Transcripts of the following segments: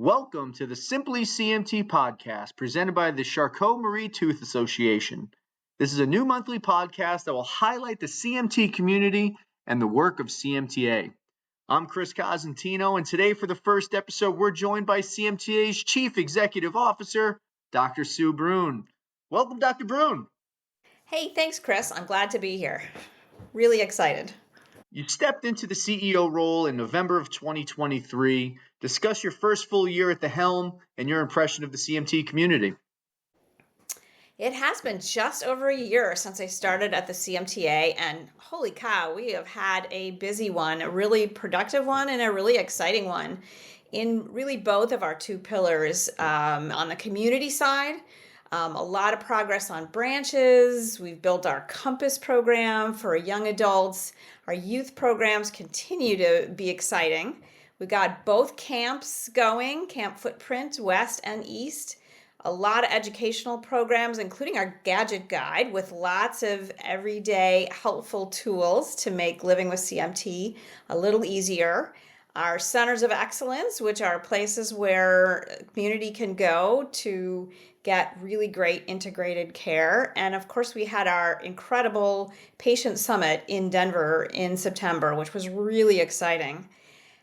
Welcome to the Simply CMT Podcast presented by the Charcot-Marie-Tooth Association. This is a new monthly podcast that will highlight the CMT community and the work of CMTA. I'm Chris Cosentino, and today for the first episode, we're joined by CMTA's Chief Executive Officer, Dr. Sue Bruhn. Welcome, Dr. Bruhn. Hey, thanks, Chris. I'm glad to be here. Really excited. You stepped into the CEO role in November of 2023. Discuss your first full year at the helm and your impression of the CMT community. It has been just over a year since I started at the CMTA, and holy cow, we have had a busy one, a really productive one, and a really exciting one in really both of our two pillars. On the community side, a lot of progress on branches. We've built our Compass program for young adults. Our youth programs continue to be exciting. We've got both camps going, Camp Footprint, West and East. A lot of educational programs, including our gadget guide with lots of everyday helpful tools to make living with CMT a little easier. Our centers of excellence, which are places where the community can go to get really great integrated care. And of course, we had our incredible patient summit in Denver in September, which was really exciting.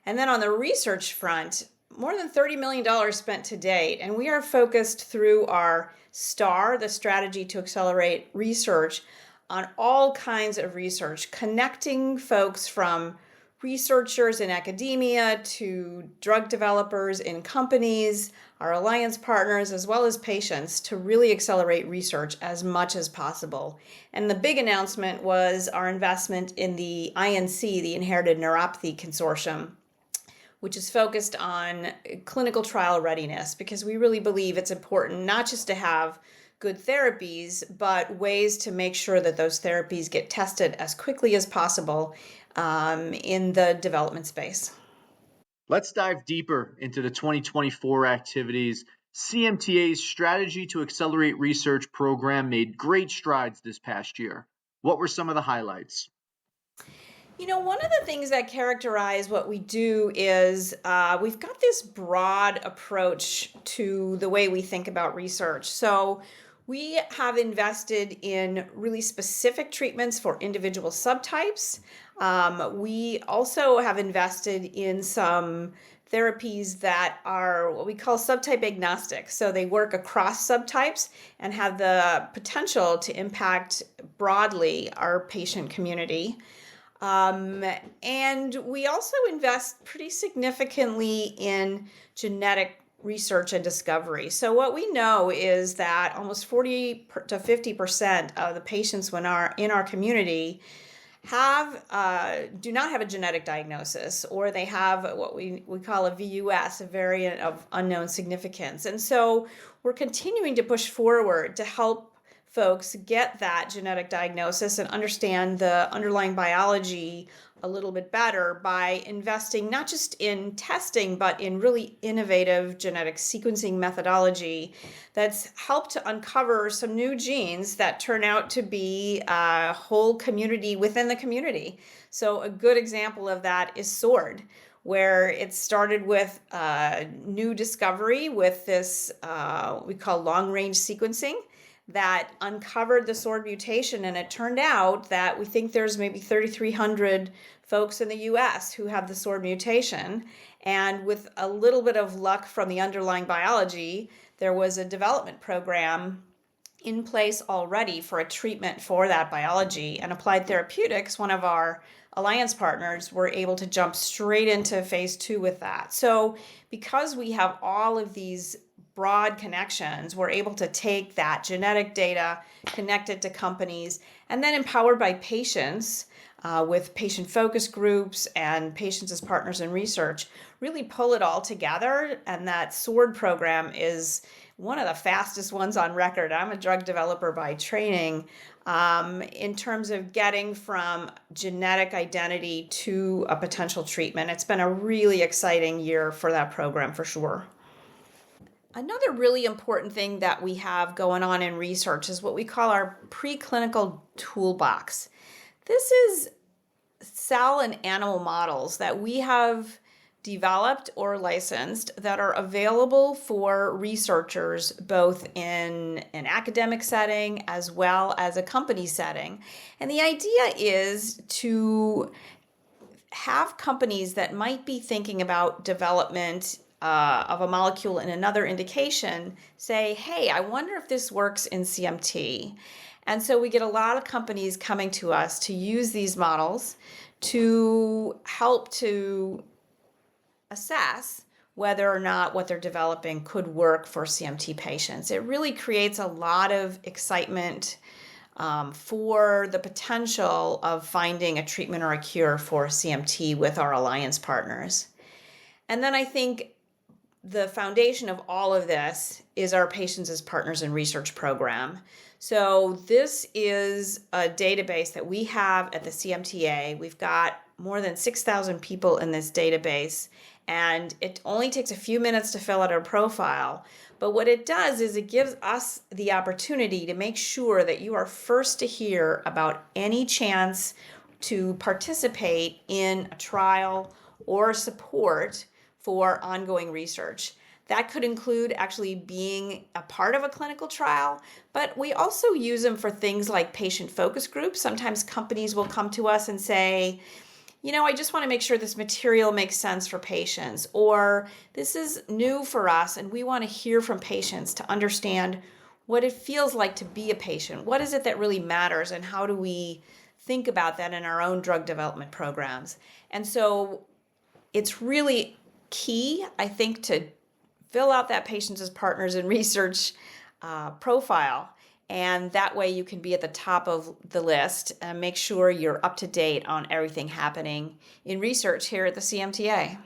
And then on the research front, more than $30 million spent to date, and we are focused through our STAR, the Strategy to Accelerate Research, on all kinds of research, connecting folks from researchers in academia to drug developers in companies, our alliance partners, as well as patients to really accelerate research as much as possible. And the big announcement was our investment in the INC, the Inherited Neuropathy Consortium, which is focused on clinical trial readiness, because we really believe it's important not just to have good therapies, but ways to make sure that those therapies get tested as quickly as possible in the development space. Let's dive deeper into the 2024 activities. CMTA's Strategy to Accelerate Research program made great strides this past year. What were some of the highlights? You know, one of the things that characterize what we do is we've got this broad approach to the way we think about research. So we have invested in really specific treatments for individual subtypes. We also have invested in some therapies that are what we call subtype agnostic. So they work across subtypes and have the potential to impact broadly our patient community. And we also invest pretty significantly in genetic research and discovery. So what we know is that almost 40 to 50% of the patients in our community do not have a genetic diagnosis, or they have what we call a VUS, a variant of unknown significance. And so we're continuing to push forward to help folks get that genetic diagnosis and understand the underlying biology a little bit better by investing not just in testing, but in really innovative genetic sequencing methodology that's helped to uncover some new genes that turn out to be a whole community within the community. So a good example of that is SWORD, where it started with new discovery with this we call long-range sequencing that uncovered the SWORD mutation, and it turned out that we think there's maybe 3,300 folks in the US who have the SWORD mutation, and with a little bit of luck from the underlying biology, there was a development program in place already for a treatment for that biology, and Applied Therapeutics, one of our alliance partners, were able to jump straight into phase 2 with that. So because we have all of these broad connections, we're able to take that genetic data, connect it to companies, and then empowered by patients with patient focus groups and patients as partners in research, really pull it all together. And that SWORD program is one of the fastest ones on record. I'm a drug developer by training. In terms of getting from genetic identity to a potential treatment, it's been a really exciting year for that program for sure. Another really important thing that we have going on in research is what we call our preclinical toolbox. This is cell and animal models that we have developed or licensed that are available for researchers both in an academic setting as well as a company setting. And the idea is to have companies that might be thinking about development of a molecule in another indication say, hey, I wonder if this works in CMT. And so we get a lot of companies coming to us to use these models to help to assess whether or not what they're developing could work for CMT patients. It really creates a lot of excitement for the potential of finding a treatment or a cure for CMT with our alliance partners. And then I think the foundation of all of this is our Patients as Partners in Research program. So this is a database that we have at the CMTA. We've got more than 6,000 people in this database, and it only takes a few minutes to fill out our profile. But what it does is it gives us the opportunity to make sure that you are first to hear about any chance to participate in a trial or support for ongoing research. That could include actually being a part of a clinical trial, but we also use them for things like patient focus groups. Sometimes companies will come to us and say, I just want to make sure this material makes sense for patients, or this is new for us and we want to hear from patients to understand what it feels like to be a patient. What is it that really matters, and how do we think about that in our own drug development programs? And so it's really key, I think, to fill out that Patients as Partners in Research profile. And that way you can be at the top of the list and make sure you're up to date on everything happening in research here at the CMTA.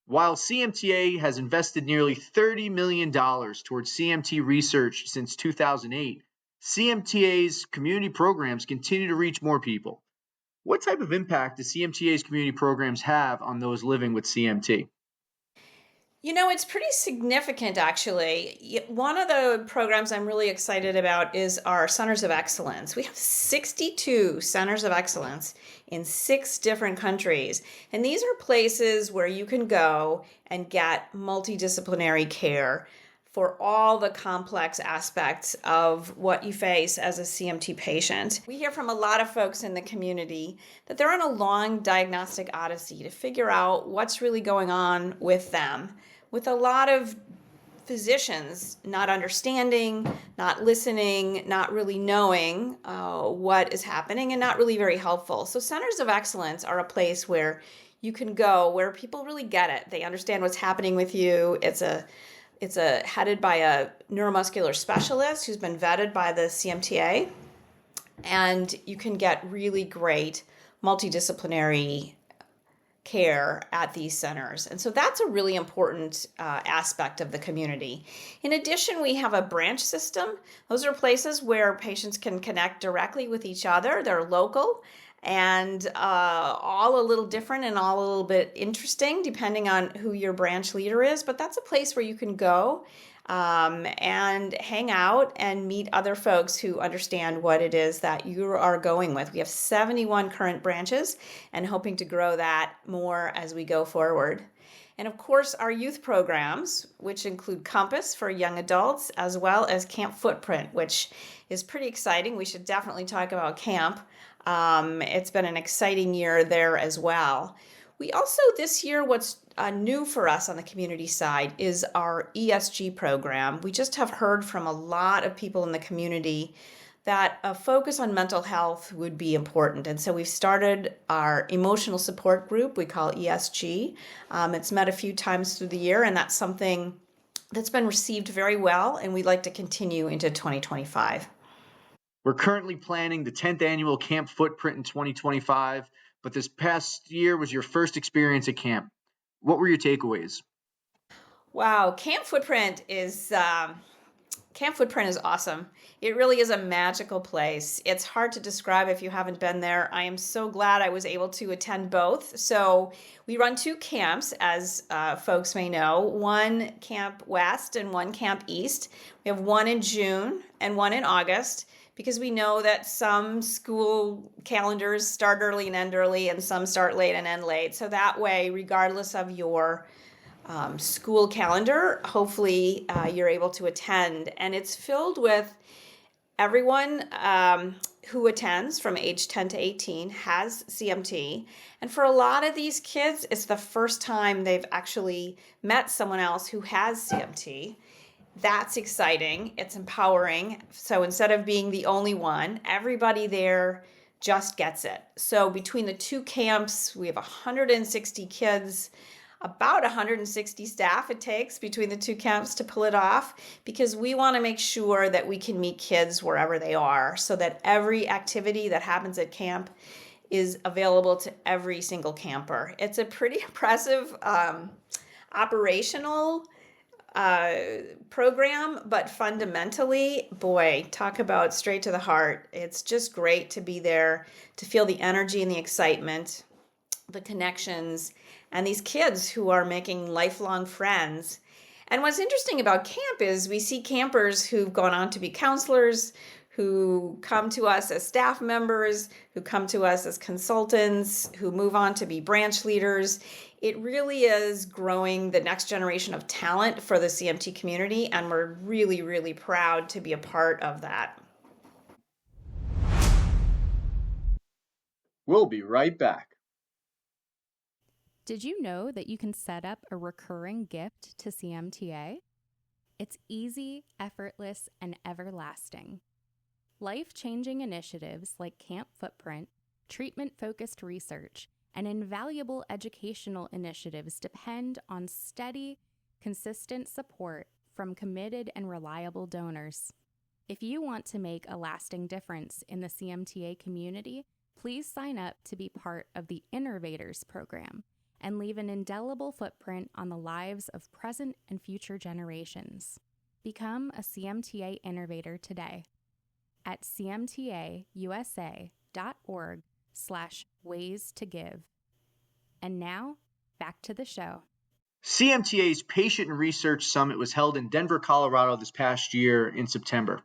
While CMTA has invested nearly $30 million towards CMT research since 2008, CMTA's community programs continue to reach more people. What type of impact do CMTA's community programs have on those living with CMT? It's pretty significant, actually. One of the programs I'm really excited about is our Centers of Excellence. We have 62 Centers of Excellence in 6 different countries. And these are places where you can go and get multidisciplinary care for all the complex aspects of what you face as a CMT patient. We hear from a lot of folks in the community that they're on a long diagnostic odyssey to figure out what's really going on with them, with a lot of physicians not understanding, not listening, not really knowing what is happening, and not really very helpful. So Centers of Excellence are a place where you can go where people really get it. They understand what's happening with you. It's headed by a neuromuscular specialist who's been vetted by the CMTA, and you can get really great multidisciplinary care at these centers. And so that's a really important aspect of the community. In addition, we have a branch system. Those are places where patients can connect directly with each other. They're local and all a little different and all a little bit interesting depending on who your branch leader is. But that's a place where you can go and hang out and meet other folks who understand what it is that you are going with. We have 71 current branches and hoping to grow that more as we go forward. And of course, our youth programs, which include Compass for young adults, as well as Camp Footprint, which is pretty exciting. We should definitely talk about Camp. It's been an exciting year there as well. We also, this year, what's new for us on the community side is our ESG program. We just have heard from a lot of people in the community that a focus on mental health would be important. And so we've started our emotional support group we call ESG. It's met a few times through the year, and that's something that's been received very well, and we'd like to continue into 2025. We're currently planning the 10th annual Camp Footprint in 2025, but this past year was your first experience at camp. What were your takeaways? Wow, Camp Footprint is awesome. It really is a magical place. It's hard to describe if you haven't been there. I am so glad I was able to attend both. So we run 2 camps, as folks may know, one Camp West and one Camp East. We have one in June and one in August, because we know that some school calendars start early and end early, and some start late and end late. So that way, regardless of your school calendar, hopefully you're able to attend. And it's filled with everyone who attends from age 10 to 18 has CMT. And for a lot of these kids, it's the first time they've actually met someone else who has CMT. That's exciting. It's empowering. So instead of being the only one, everybody there just gets it. So between the two camps, we have 160 kids, about 160 staff it takes between the two camps to pull it off, because we want to make sure that we can meet kids wherever they are, so that every activity that happens at camp is available to every single camper. It's a pretty impressive operational program, but fundamentally, boy, talk about straight to the heart. It's just great to be there, to feel the energy and the excitement, the connections, and these kids who are making lifelong friends. And what's interesting about camp is we see campers who've gone on to be counselors, who come to us as staff members, who come to us as consultants, who move on to be branch leaders. It really is growing the next generation of talent for the CMT community, and we're really, really proud to be a part of that. We'll be right back. Did you know that you can set up a recurring gift to CMTA? It's easy, effortless, and everlasting. Life-changing initiatives like Camp Footprint, treatment-focused research, and invaluable educational initiatives depend on steady, consistent support from committed and reliable donors. If you want to make a lasting difference in the CMTA community, please sign up to be part of the Innovators program and leave an indelible footprint on the lives of present and future generations. Become a CMTA innovator today at cmtausa.org/ways to give. And now, back to the show. CMTA's Patient and Research Summit was held in Denver, Colorado this past year in September,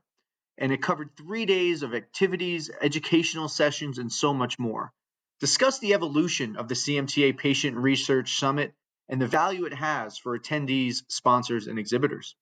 and it covered 3 days of activities, educational sessions, and so much more. Discuss the evolution of the CMTA Patient and Research Summit and the value it has for attendees, sponsors, and exhibitors.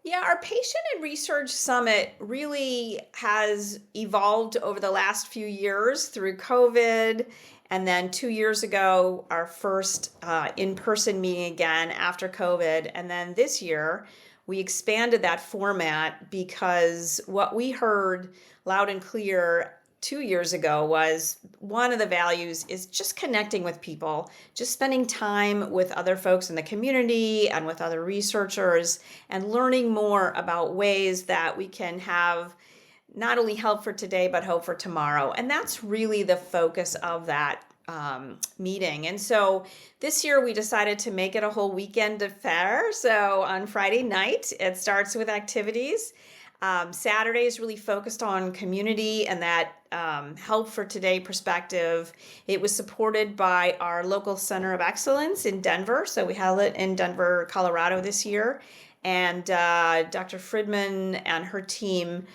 Yeah, our Patient and Research Summit really has evolved over the last few years through COVID, and then 2 years ago, our first in-person meeting again after COVID. And then this year, we expanded that format because what we heard loud and clear 2 years ago was one of the values is just connecting with people, just spending time with other folks in the community and with other researchers, and learning more about ways that we can have not only help for today, but hope for tomorrow. And that's really the focus of that meeting. And so this year we decided to make it a whole weekend affair. So on Friday night, it starts with activities. Saturday is really focused on community and that help for today perspective. It was supported by our local Center of Excellence in Denver. So we held it in Denver, Colorado this year. And Dr. Friedman and her team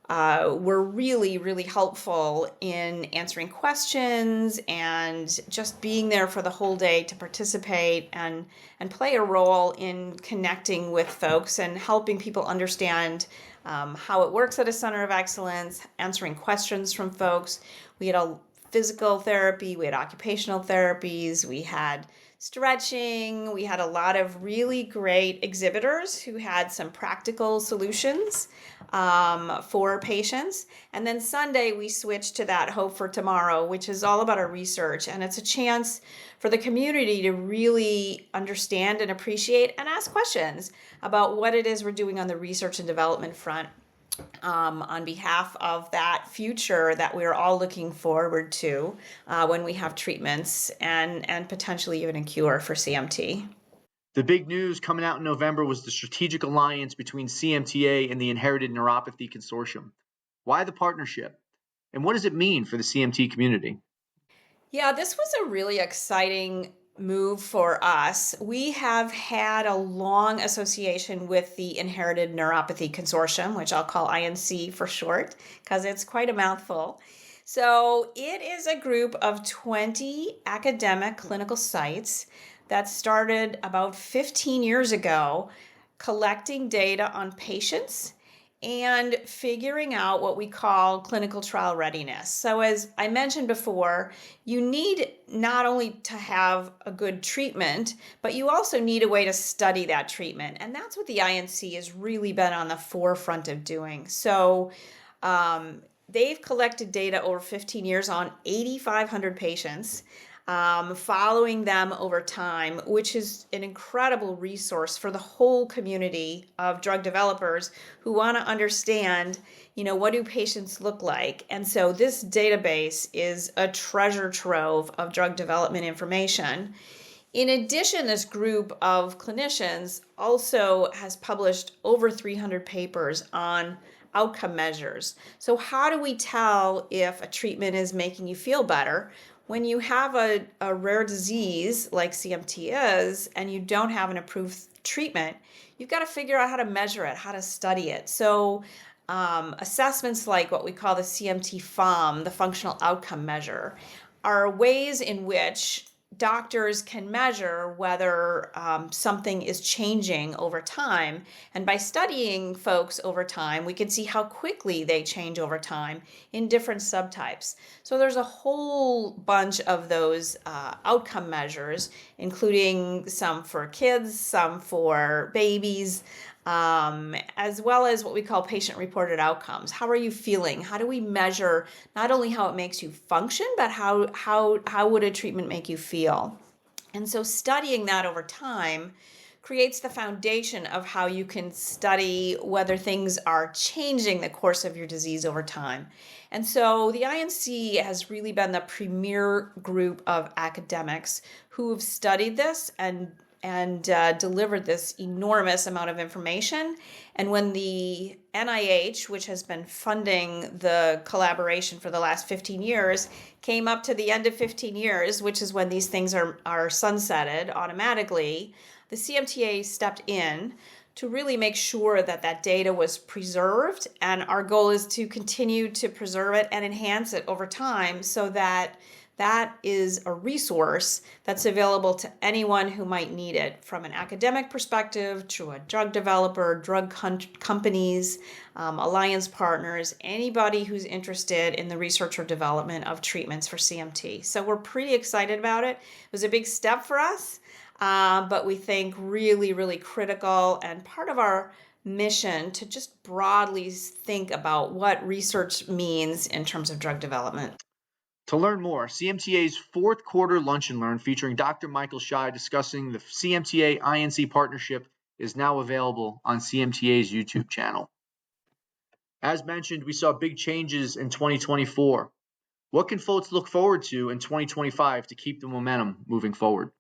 were really, really helpful in answering questions and just being there for the whole day to participate and play a role in connecting with folks and helping people understand how it works at a Center of Excellence, answering questions from folks. We had a physical therapy, we had occupational therapies, we had stretching, we had a lot of really great exhibitors who had some practical solutions for patients. And then Sunday, we switched to that Hope for Tomorrow, which is all about our research. And it's a chance for the community to really understand and appreciate and ask questions about what it is we're doing on the research and development front on behalf of that future that we're all looking forward to when we have treatments and potentially even a cure for CMT. The big news coming out in November was the strategic alliance between CMTA and the Inherited Neuropathy Consortium. Why the partnership? And what does it mean for the CMT community? Yeah, this was a really exciting move for us. We have had a long association with the Inherited Neuropathy Consortium, which I'll call INC for short, because it's quite a mouthful. So it is a group of 20 academic clinical sites that started about 15 years ago, collecting data on patients and figuring out what we call clinical trial readiness. So as I mentioned before, you need not only to have a good treatment, but you also need a way to study that treatment. And that's what the INC has really been on the forefront of doing. So they've collected data over 15 years on 8,500 patients, following them over time, which is an incredible resource for the whole community of drug developers who want to understand, what do patients look like? And so this database is a treasure trove of drug development information. In addition, this group of clinicians also has published over 300 papers on outcome measures. So how do we tell if a treatment is making you feel better? When you have a rare disease like CMT is, and you don't have an approved treatment, you've got to figure out how to measure it, how to study it. So assessments like what we call the CMT FOM, the functional outcome measure, are ways in which doctors can measure whether something is changing over time. And by studying folks over time, we can see how quickly they change over time in different subtypes. So there's a whole bunch of those outcome measures, including some for kids, some for babies, as well as what we call patient-reported outcomes. How are you feeling? How do we measure not only how it makes you function, but how would a treatment make you feel? And so studying that over time creates the foundation of how you can study whether things are changing the course of your disease over time. And so the INC has really been the premier group of academics who have studied this and delivered this enormous amount of information. And when the NIH, which has been funding the collaboration for the last 15 years, came up to the end of 15 years, which is when these things are sunsetted automatically, the CMTA stepped in to really make sure that that data was preserved. And our goal is to continue to preserve it and enhance it over time so that that is a resource that's available to anyone who might need it, from an academic perspective to a drug developer, drug companies, alliance partners, anybody who's interested in the research or development of treatments for CMT. So we're pretty excited about it. It was a big step for us, but we think really, really critical and part of our mission to just broadly think about what research means in terms of drug development. To learn more, CMTA's fourth quarter Lunch and Learn featuring Dr. Michael Shai discussing the CMTA INC partnership is now available on CMTA's YouTube channel. As mentioned, we saw big changes in 2024. What can folks look forward to in 2025 to keep the momentum moving forward?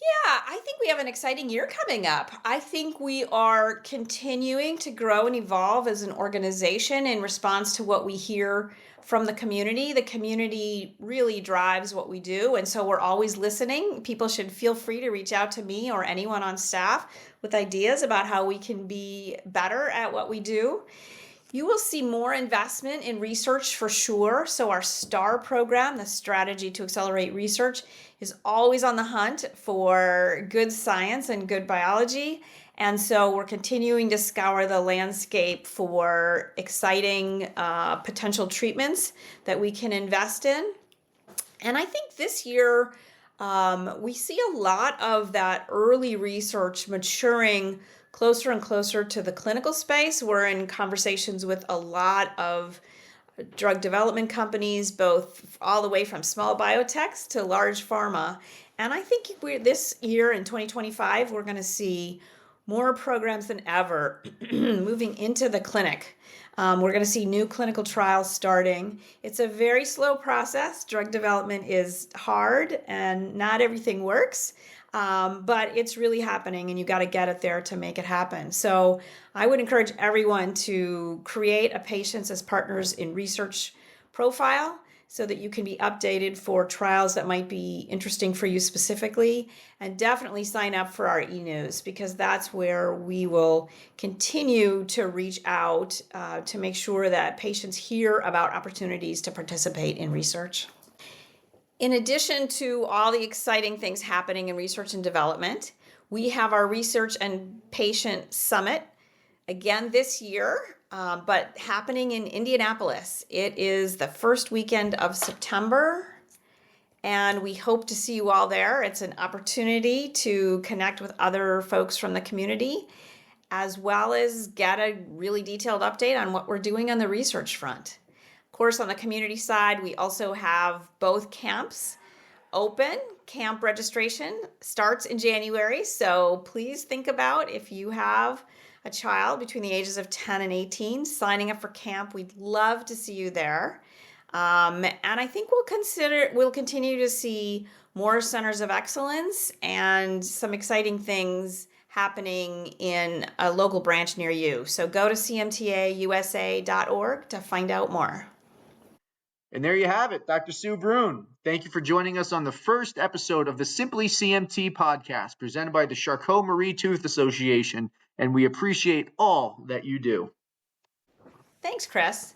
Yeah, I think we have an exciting year coming up. I think we are continuing to grow and evolve as an organization in response to what we hear from the community. The community really drives what we do, and so we're always listening. People should feel free to reach out to me or anyone on staff with ideas about how we can be better at what we do. You will see more investment in research for sure. So our STAR program, the Strategy to Accelerate Research, is always on the hunt for good science and good biology. And so we're continuing to scour the landscape for exciting potential treatments that we can invest in. And I think this year we see a lot of that early research maturing closer and closer to the clinical space. We're in conversations with a lot of drug development companies, both all the way from small biotechs to large pharma. And I think this year in 2025, we're going to see more programs than ever moving into the clinic. We're going to see new clinical trials starting. It's a very slow process. Drug development is hard and not everything works. But it's really happening, and you got to get it there to make it happen. So I would encourage everyone to create a Patients as Partners in Research profile, so that you can be updated for trials that might be interesting for you specifically. And definitely sign up for our e-news, because that's where we will continue to reach out to make sure that patients hear about opportunities to participate in research. In addition to all the exciting things happening in research and development, we have our Research and Patient Summit again this year, but happening in Indianapolis. It is the first weekend of September, and we hope to see you all there. It's an opportunity to connect with other folks from the community, as well as get a really detailed update on what we're doing on the research front. Of course, on the community side, we also have both camps open. Camp registration starts in January, so please think about, if you have a child between the ages of 10 and 18 signing up for camp. We'd love to see you there. And I think we'll continue to see more centers of excellence and some exciting things happening in a local branch near you. So go to cmtausa.org to find out more. And there you have it, Dr. Sue Bruhn. Thank you for joining us on the first episode of the Simply CMT Podcast, presented by the Charcot-Marie-Tooth Association, and we appreciate all that you do. Thanks, Chris.